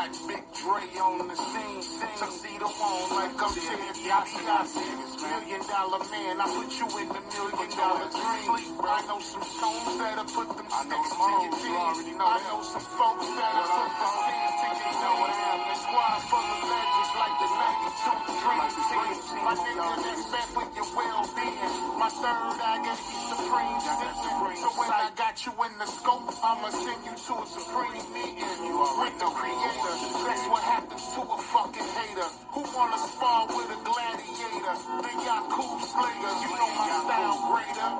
watch Big Dre on the scene. Tuxedo on like I'm Ted DiBiase. $1 million man, I put you in the $1 million dream. I know some stones that'll put them sticks to your teeth. I know some folks that'll put the sand to your name. The squad full of legends like the 92 Dream Team. My nigga, that's bad for your well-being. My third eye gave you supreme sitting. So when I got you in the scope, I'ma send you to a supreme meeting with the creator. That's what happens to a fucking hater who wanna spar with a gladiator. The Yakub Slayer, you know my style greater.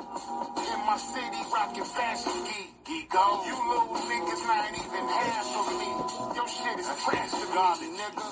In my city, rockin' fashion geek. You little niggas not even half of me. Your shit is trash to me, nigga.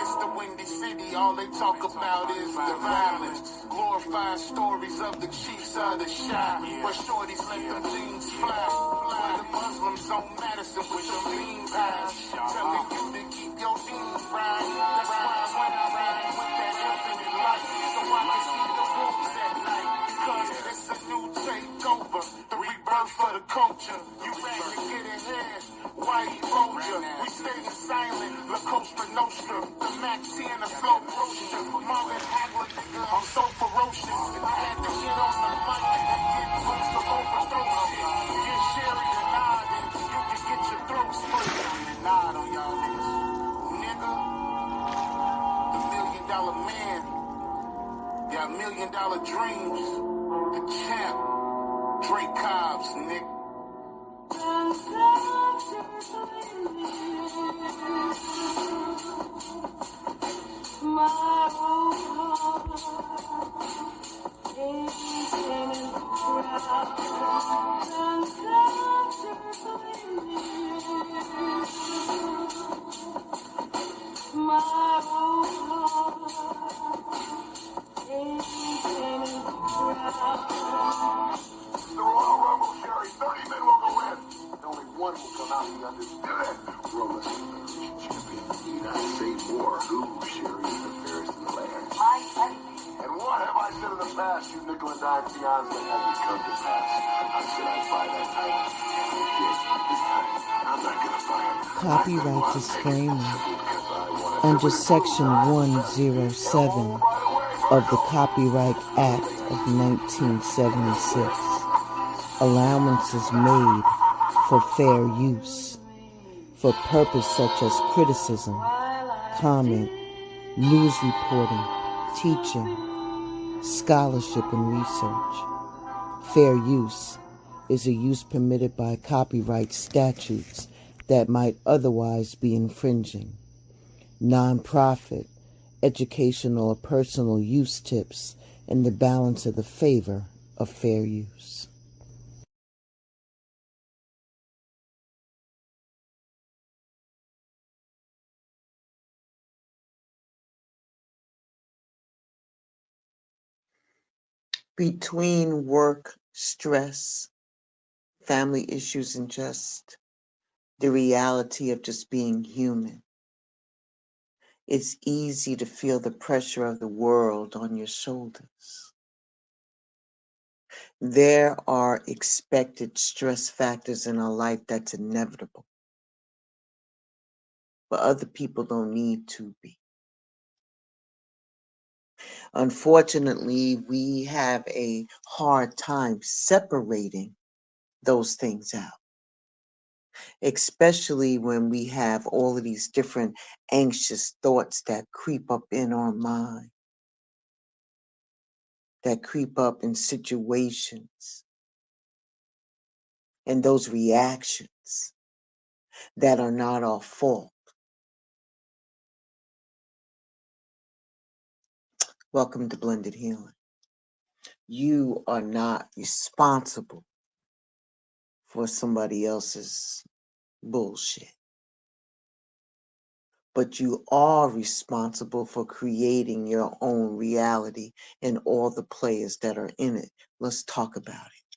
It's the Windy City, all they talk about is the violence. Glorified stories of the chiefs of the shop, where shorties let them jeans fly. Where the Muslims on Madison with your lean pies, telling you to keep your jeans right. That's why when I ride with that infinite light, so I can see the rooms at night. Because it's a new takeover, the rebirth for the culture. You ready to get ahead? White Roger, we staying silent. La Costa Nostra, the Mac 10, a slow roaster. Marvin Hagler, nigga, I'm so ferocious. I had to get on the mic and get loose to overthrow shit. Get Sherry to nod and you can get your throat split. Nod on y'all niggas. Nigga, the $1 million man. Got $1 million dreams. The champ. Dre Cobbs, nigga. The Royal Rumble, Sherry, 30 men will go in. Only one will come out, you understand? World Wrestling Federation champion, the United States War. Who, Sherry, is the fairest in the land? And what have I said in the past, you nickel and dime fiance, has it come to pass? I said I'd buy that title. This time, I'm not gonna buy it. Copyright disclaimer. Under Section 107 of the Copyright Act of 1976, allowances made for fair use for purpose such as criticism, comment, news reporting, teaching, scholarship, and research. Fair use is a use permitted by copyright statutes that might otherwise be infringing. Non-profit, educational, or personal use tips in the balance of the favor of fair use. Between work, stress, family issues, and just the reality of just being human, it's easy to feel the pressure of the world on your shoulders. There are expected stress factors in our life that's inevitable, but other people don't need to be. Unfortunately, we have a hard time separating those things out, especially when we have all of these different anxious thoughts that creep up in our mind, that creep up in situations, and those reactions that are not our fault. Welcome to Blended Healing. You are not responsible for somebody else's bullshit. but you are responsible for creating your own reality and all the players that are in it. Let's talk about it.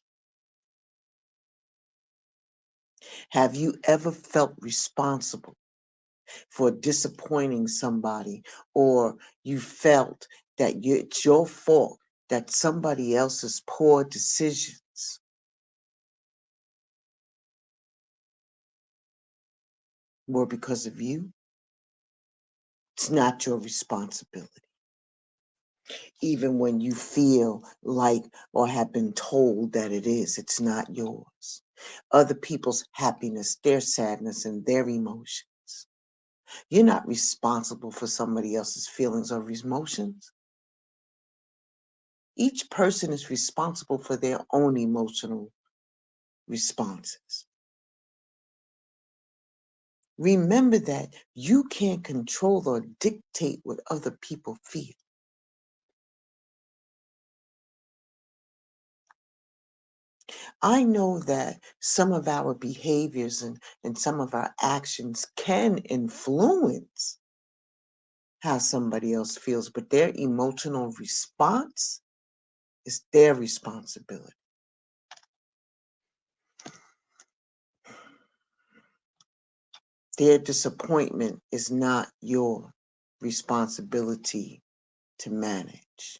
Have you ever felt responsible for disappointing somebody, or you felt that it's your fault that somebody else's poor decisions were because of you? It's not your responsibility. Even when you feel like or have been told that it is, it's not yours. Other people's happiness, their sadness, and their emotions. You're not responsible for somebody else's feelings or emotions. Each person is responsible for their own emotional responses. Remember that you can't control or dictate what other people feel. I know that some of our behaviors and some of our actions can influence how somebody else feels, but their emotional response is their responsibility. Their disappointment is not your responsibility to manage.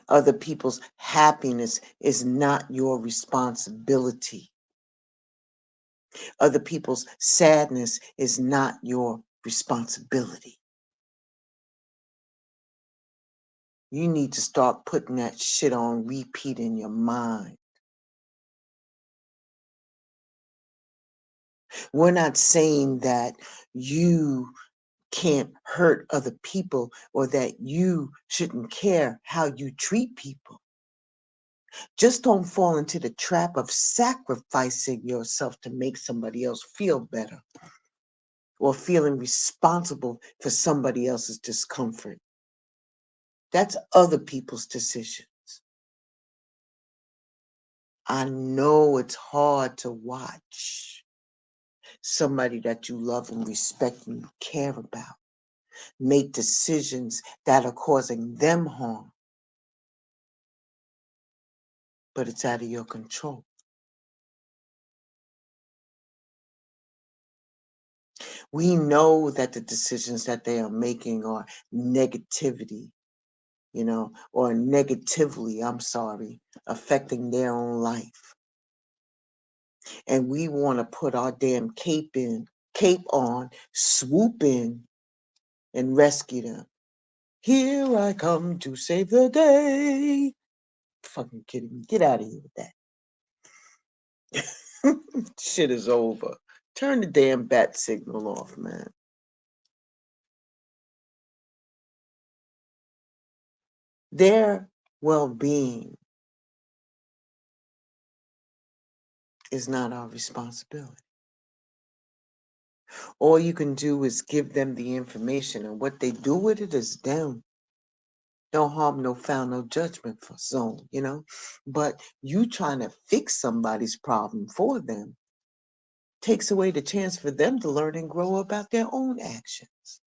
Other people's happiness is not your responsibility. Other people's sadness is not your responsibility. You need to start putting that shit on repeat in your mind. We're not saying that you can't hurt other people or that you shouldn't care how you treat people. Just don't fall into the trap of sacrificing yourself to make somebody else feel better or feeling responsible for somebody else's discomfort. That's other people's decisions. I know it's hard to watch somebody that you love and respect and you care about make decisions that are causing them harm, but it's out of your control. We know that the decisions that they are making are negativity, or negatively, affecting their own life. And we want to put our damn cape on, swoop in, and rescue them. Here I come to save the day. Fucking kidding me. Get out of here with that. Shit is over. Turn the damn bat signal off, man. Their well-being is not our responsibility. All you can do is give them the information, and what they do with it is them. No harm, no foul, no judgment for zone, But you trying to fix somebody's problem for them takes away the chance for them to learn and grow about their own actions.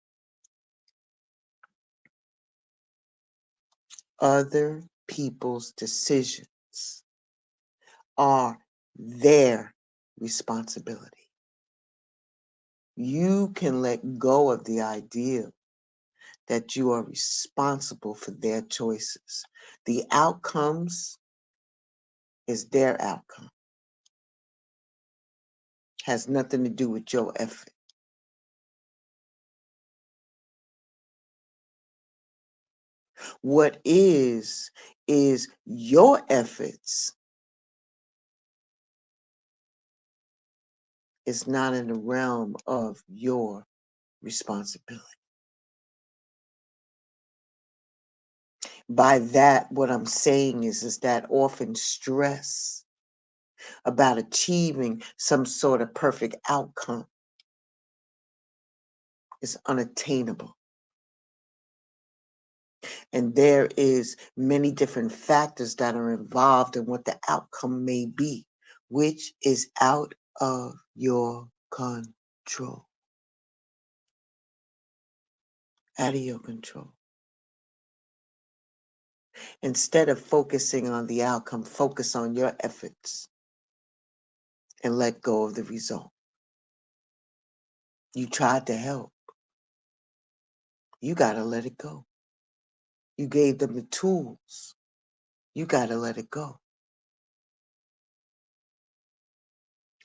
Other people's decisions are their responsibility. You can let go of the idea that you are responsible for their choices. The outcomes is their outcome. Has nothing to do with your effort. What is your efforts is not in the realm of your responsibility. By that, what I'm saying is that often stress about achieving some sort of perfect outcome is unattainable. And there is many different factors that are involved in what the outcome may be, which is out of your control. Out of your control. Instead of focusing on the outcome, focus on your efforts and let go of the result. You tried to help. You got to let it go. You gave them the tools. You got to let it go.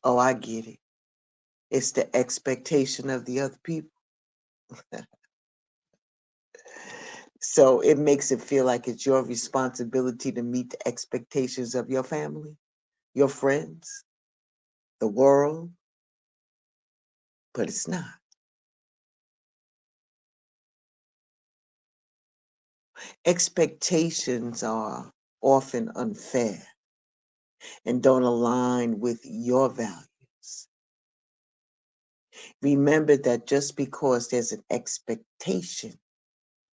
Oh, I get it. It's the expectation of the other people. So it makes it feel like it's your responsibility to meet the expectations of your family, your friends, the world, but it's not. Expectations are often unfair and don't align with your values. Remember that just because there's an expectation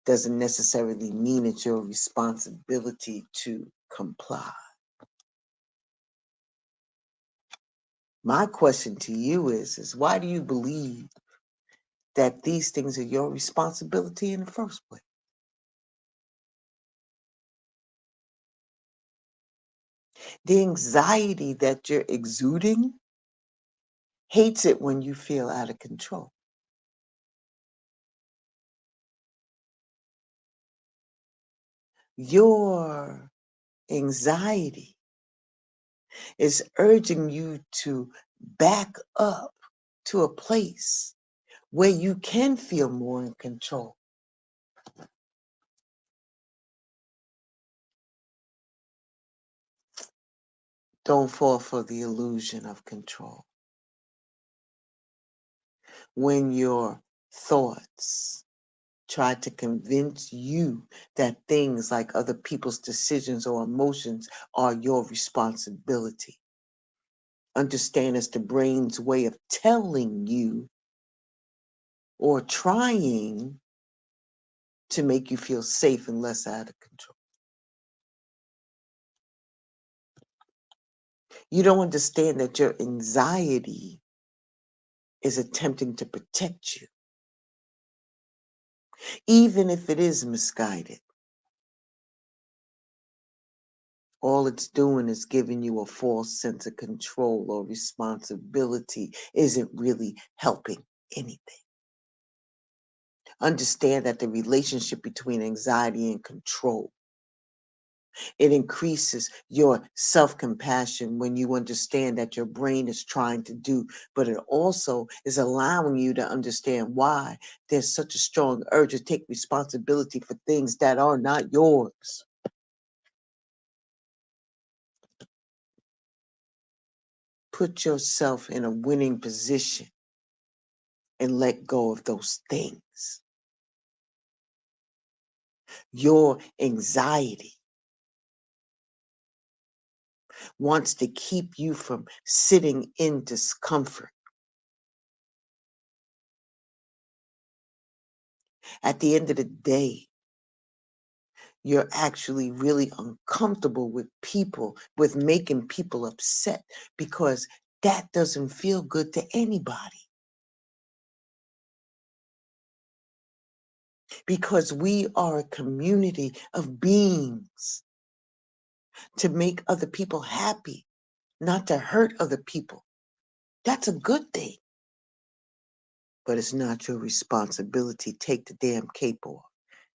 doesn't necessarily mean it's your responsibility to comply. My question to you is why do you believe that these things are your responsibility in the first place? The anxiety that you're exuding hates it when you feel out of control. Your anxiety is urging you to back up to a place where you can feel more in control. Don't fall for the illusion of control. When your thoughts try to convince you that things like other people's decisions or emotions are your responsibility, understand it's the brain's way of telling you or trying to make you feel safe and less out of control. You don't understand that your anxiety is attempting to protect you, even if it is misguided. All it's doing is giving you a false sense of control or responsibility, isn't really helping anything. Understand that the relationship between anxiety and control, it increases your self-compassion when you understand that your brain is trying to do, but it also is allowing you to understand why there's such a strong urge to take responsibility for things that are not yours. Put yourself in a winning position and let go of those things. Your anxiety wants to keep you from sitting in discomfort. At the end of the day, you're actually really uncomfortable with people, with making people upset, because that doesn't feel good to anybody. Because we are a community of beings to make other people happy, not to hurt other people. That's a good thing. But it's not your responsibility. Take the damn cape off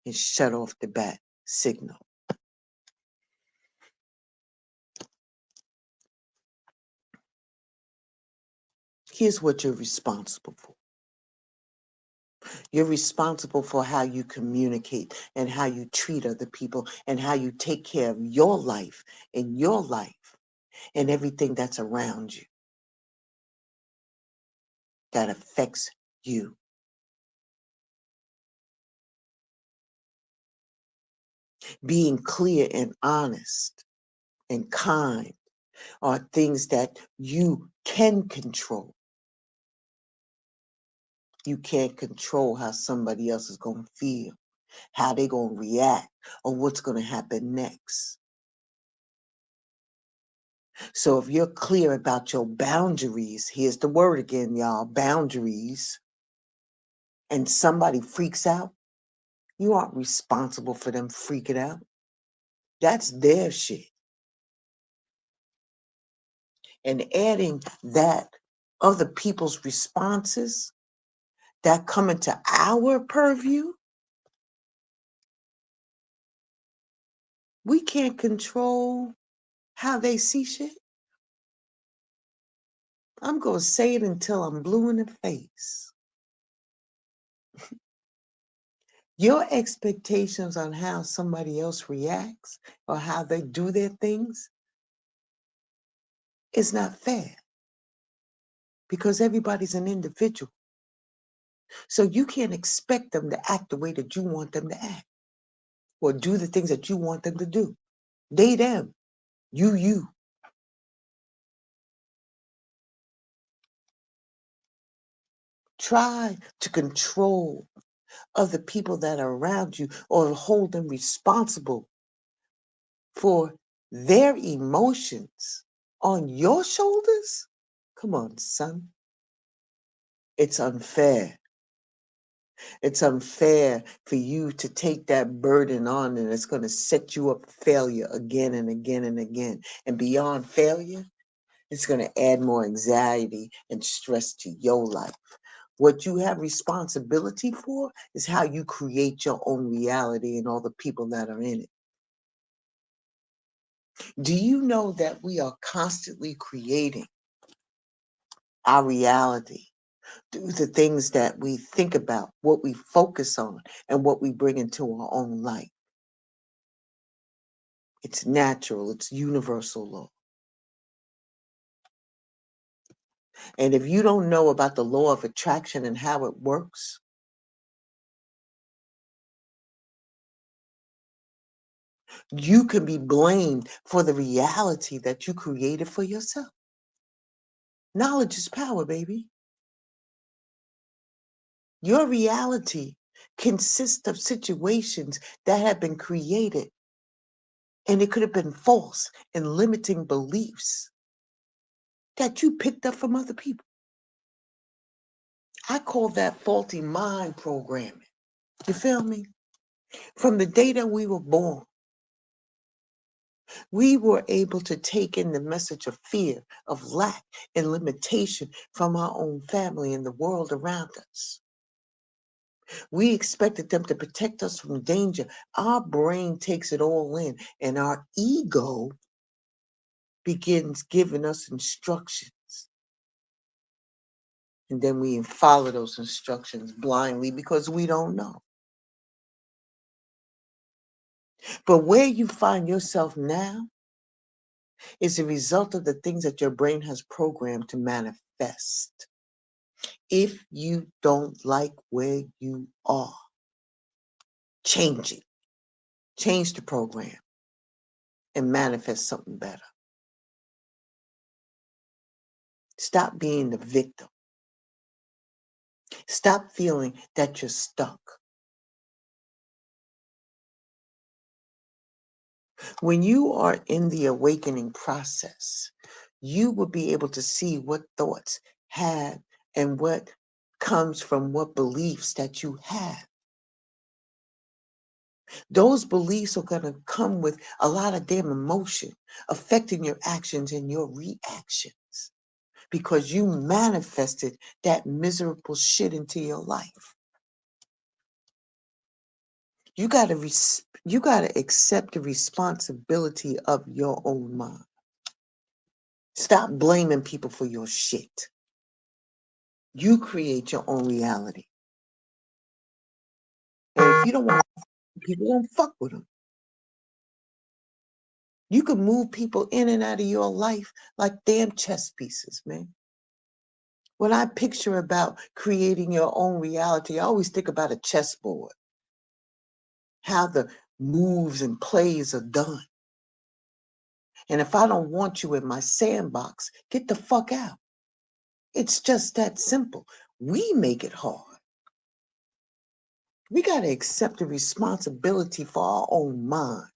and shut off the bat signal. Here's what you're responsible for. You're responsible for how you communicate and how you treat other people and how you take care of your life and everything that's around you that affects you. Being clear and honest and kind are things that you can control. You can't control how somebody else is going to feel, how they're going to react, or what's going to happen next. So if you're clear about your boundaries, here's the word again, y'all, boundaries, and somebody freaks out, you aren't responsible for them freaking out. That's their shit. And adding that other people's responses that come into our purview, we can't control how they see shit. I'm going to say it until I'm blue in the face. Your expectations on how somebody else reacts or how they do their things is not fair because everybody's an individual. So you can't expect them to act the way that you want them to act or do the things that you want them to do. They, them, you. Try to control other people that are around you or hold them responsible for their emotions on your shoulders? Come on, son. It's unfair. It's unfair for you to take that burden on and it's going to set you up for failure again and again and again. And beyond failure, it's going to add more anxiety and stress to your life. What you have responsibility for is how you create your own reality and all the people that are in it. Do you know that we are constantly creating our reality through the things that we think about, what we focus on, and what we bring into our own life? It's natural, it's universal law. And if you don't know about the law of attraction and how it works, you can be blamed for the reality that you created for yourself. Knowledge is power, baby. Your reality consists of situations that have been created, and it could have been false and limiting beliefs that you picked up from other people. I call that faulty mind programming. You feel me? From the day that we were born, we were able to take in the message of fear, of lack, and limitation from our own family and the world around us. We expected them to protect us from danger. Our brain takes it all in, and our ego begins giving us instructions. And then we follow those instructions blindly because we don't know. But where you find yourself now is a result of the things that your brain has programmed to manifest. If you don't like where you are, change it. Change the program and manifest something better. Stop being the victim. Stop feeling that you're stuck. When you are in the awakening process, you will be able to see what thoughts have and what comes from what beliefs that you have. Those beliefs are going to come with a lot of damn emotion, affecting your actions and your reactions because you manifested that miserable shit into your life. You got to accept the responsibility of your own mind. Stop blaming people for your shit. You create your own reality. And if you don't want people, don't fuck with them. You can move people in and out of your life like damn chess pieces, man. When I picture about creating your own reality, I always think about a chessboard, how the moves and plays are done. And if I don't want you in my sandbox, get the fuck out. It's just that simple. We make it hard. We got to accept the responsibility for our own mind.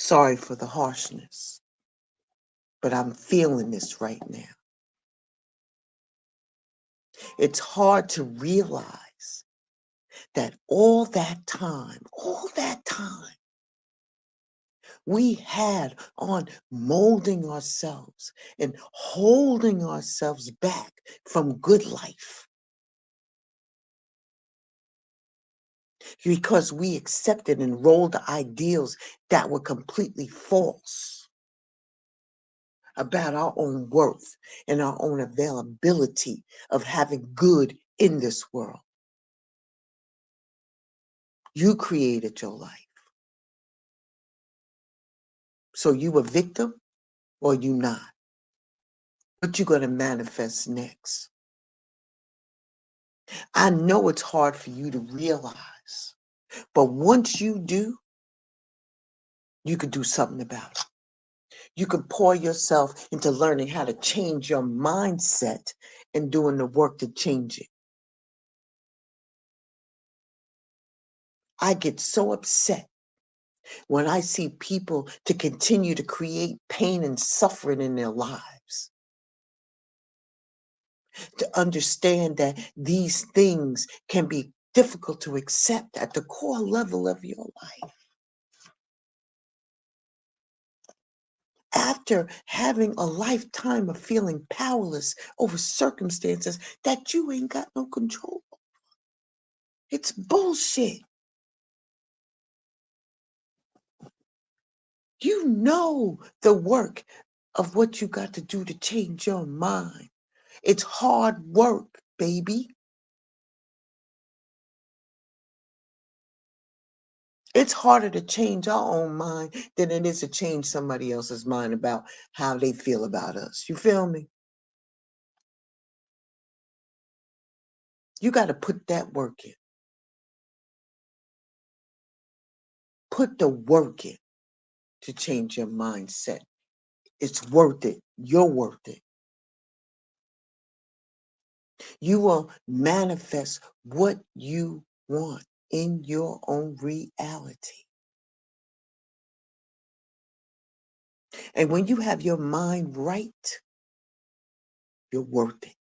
Sorry for the harshness, but I'm feeling this right now. It's hard to realize that all that time, we had on molding ourselves and holding ourselves back from good life because we accepted and rolled ideals that were completely false about our own worth and our own availability of having good in this world. You created your life. So you a victim or you not? What you gonna manifest next? I know it's hard for you to realize, but once you do, you can do something about it. You can pour yourself into learning how to change your mindset and doing the work to change it. I get so upset when I see people to continue to create pain and suffering in their lives. To understand that these things can be difficult to accept at the core level of your life. After having a lifetime of feeling powerless over circumstances that you ain't got no control over. It's bullshit. You know the work of what you got to do to change your mind. It's hard work, baby. It's harder to change our own mind than it is to change somebody else's mind about how they feel about us. You feel me? You got to put that work in. Put the work in to change your mindset. It's worth it. You're worth it. You will manifest what you want in your own reality. And when you have your mind right, you're worth it.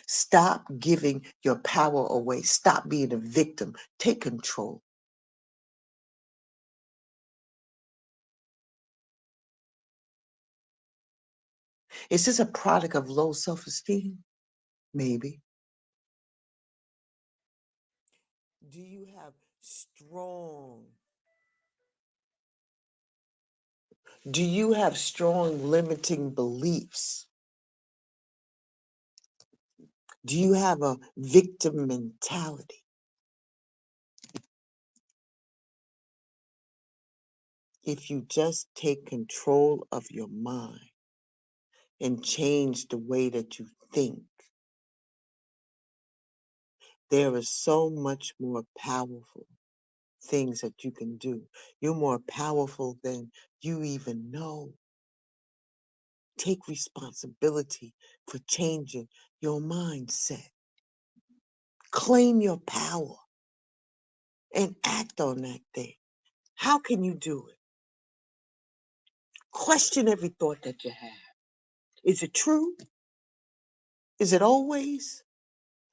Stop giving your power away. Stop being a victim. Take control. Is this a product of low self-esteem? Maybe. Do you have strong limiting beliefs? Do you have a victim mentality? If you just take control of your mind and change the way that you think, there is so much more powerful things that you can do. You're more powerful than you even know. Take responsibility for changing your mindset. Claim your power and act on that thing. How can you do it? Question every thought that you have. Is it true? Is it always?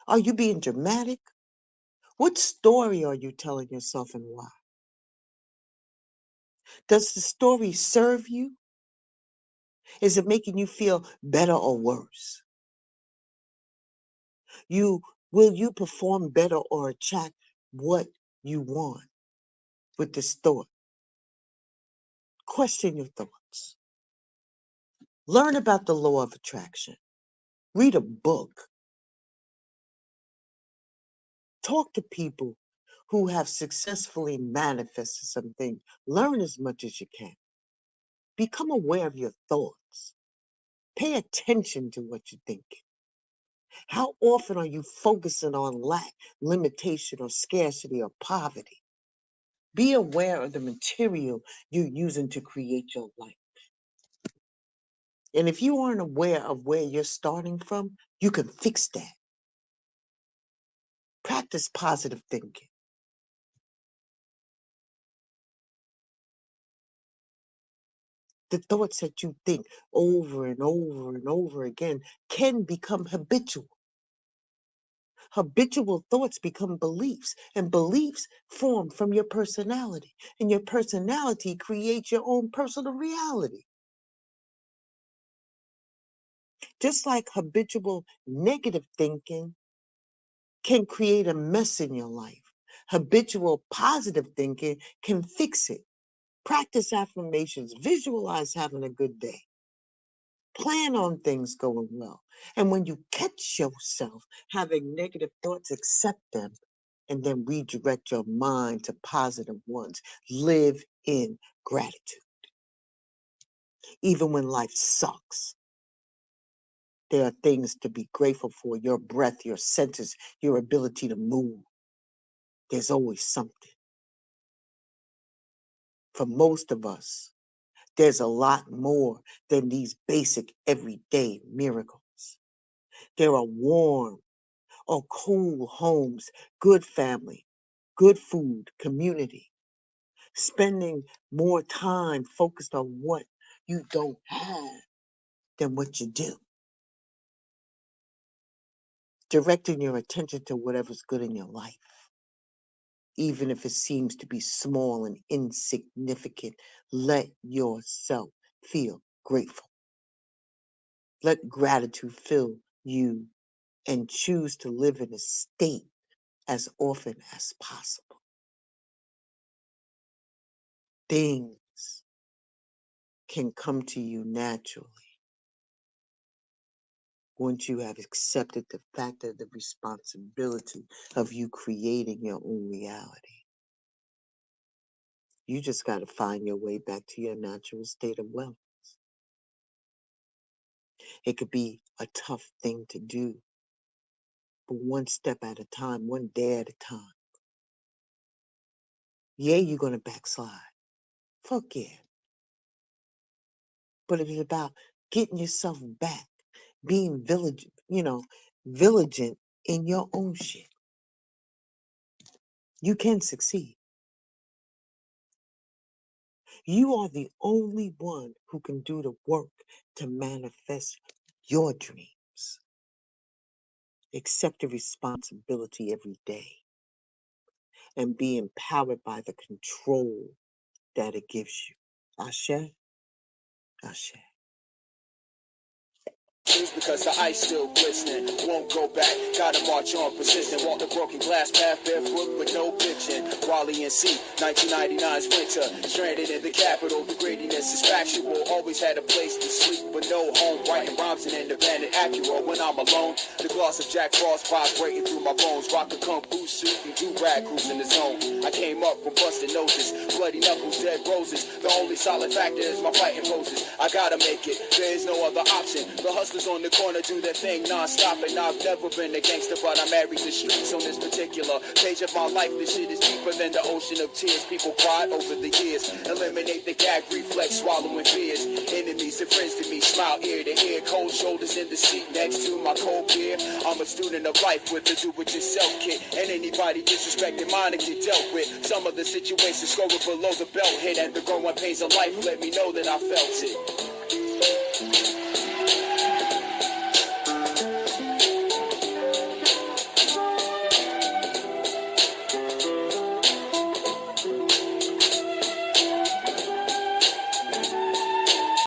Are you being dramatic? What story are you telling yourself and why? Does the story serve you? Is it making you feel better or worse? Will you perform better or attract what you want with this thought? Question your thoughts. Learn about the law of attraction. Read a book. Talk to people who have successfully manifested something. Learn as much as you can. Become aware of your thoughts. Pay attention to what you think. How often are you focusing on lack, limitation, or scarcity or poverty? Be aware of the material you're using to create your life. And if you aren't aware of where you're starting from, you can fix that. Practice positive thinking. The thoughts that you think over and over and over again can become habitual. Habitual thoughts become beliefs, and beliefs form from your personality, and your personality creates your own personal reality. Just like habitual negative thinking can create a mess in your life, habitual positive thinking can fix it. Practice affirmations, visualize having a good day. Plan on things going well. And when you catch yourself having negative thoughts, accept them and then redirect your mind to positive ones. Live in gratitude. Even when life sucks, there are things to be grateful for: your breath, your senses, your ability to move. There's always something. For most of us, there's a lot more than these basic everyday miracles. There are warm or cool homes, good family, good food, community, spending more time focused on what you don't have than what you do, directing your attention to whatever's good in your life, even if it seems to be small and insignificant. Let yourself feel grateful. Let gratitude fill you and choose to live in a state as often as possible. Things can come to you naturally once you have accepted the fact of the responsibility of you creating your own reality. You just got to find your way back to your natural state of wellness. It could be a tough thing to do, but one step at a time, one day at a time. Yeah, you're going to backslide. Fuck yeah. But it's about getting yourself back, being vigilant in your own shit. You can succeed. You are the only one who can do the work to manifest your dreams. Accept the responsibility every day and be empowered by the control that it gives you. Ashe, Ashe. Because the ice still glistening, won't go back, gotta march on persistent, walk the broken glass path barefoot with no bitching. Wally and C, 1999's winter, stranded in the capital, the grittiness is factual, always had a place to sleep but no home, writing rhymes and independent accurate. When I'm alone, the gloss of Jack Frost vibrating through my bones, rock a kung fu suit and do rag cruising the zone. I came up with busted noses, bloody knuckles, dead roses, the only solid factor is my fighting poses. I gotta make it, there is no other option. The hustlers on the corner do their thing non-stop, and I've never been a gangster, but I married the streets on this particular page of my life. This shit is deeper than the ocean of tears. People cried over the years. Eliminate the gag reflex, swallowing fears. Enemies and friends to me, smile ear to ear. Cold shoulders in the seat next to my cold beer. I'm a student of life with a do-it-yourself kit, and anybody disrespecting mine to get dealt with. Some of the situations scoring below the belt hit, and the growing pains of life let me know that I felt it.